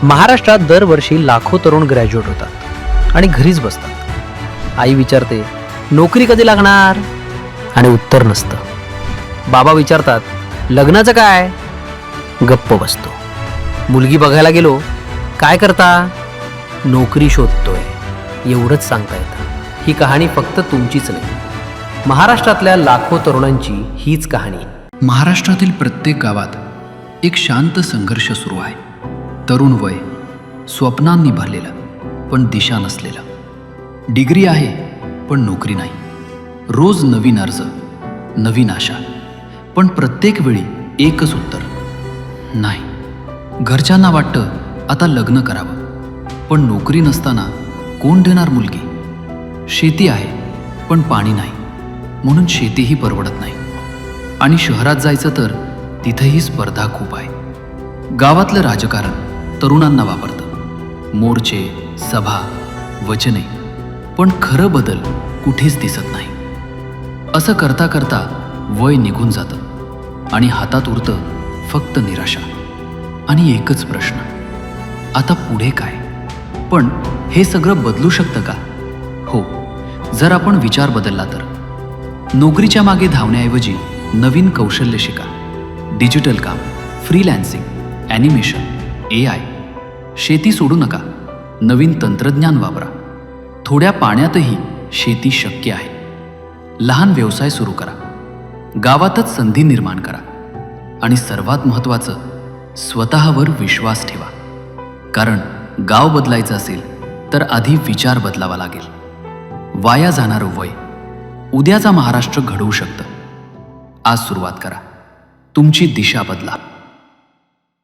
महाराष्ट्रात दरवर्षी लाखो तरुण ग्रॅज्युएट होतात आणि घरीच बसतात. आई विचारते, नोकरी कधी लागणार? आणि उत्तर नसतं. बाबा विचारतात, लग्नाचं काय? गप्प बसतो. मुलगी बघायला गेलो, काय करता? नोकरी शोधतोय. एवढंच सांगता येतं. ही कहाणी फक्त तुमचीच नाही, महाराष्ट्रातल्या लाखो तरुणांची हीच कहाणी. महाराष्ट्रातील प्रत्येक गावात एक शांत संघर्ष सुरू आहे. तरुण वय, स्वप्नांनी भरलेलं पण दिशा नसलेलं. डिग्री आहे पण नोकरी नाही. रोज नवीन अर्ज, नवीन आशा, पण प्रत्येक वेळी एकच उत्तर, नाही. घरच्यांना वाटतं आता लग्न करावं, पण नोकरी नसताना कोण देणार मुलगी? शेती आहे पण पाणी नाही, म्हणून शेतीही परवडत नाही. आणि शहरात जायचं तर तिथेही स्पर्धा खूप आहे. गावातलं राजकारण तरुणांना वापरतं. मोर्चे, सभा, वचने, पण खरं बदल कुठेच दिसत नाही. असं करता करता वय निघून जातं आणि हातात उरतं फक्त निराशा आणि एकच प्रश्न, आता पुढे काय? पण हे सगळं बदलू शकतं का? हो, जर आपण विचार बदलला तर. नोकरीच्या मागे धावण्याऐवजी नवीन कौशल्य शिका. डिजिटल काम, फ्रीलॅन्सिंग, ॲनिमेशन, AI. शेती सोडू नका, नवीन तंत्रज्ञान वापरा. थोड्या पाण्यातही शेती शक्य आहे. लहान व्यवसाय सुरू करा. गावातच संधी निर्माण करा. आणि सर्वात महत्त्वाचं, स्वतःवर विश्वास ठेवा. कारण गाव बदलायचं असेल तर आधी विचार बदलावा लागेल. वाया जाणारं वय उद्याचा महाराष्ट्र घडवू शकतं. आज सुरुवात करा. तुमची दिशा बदला.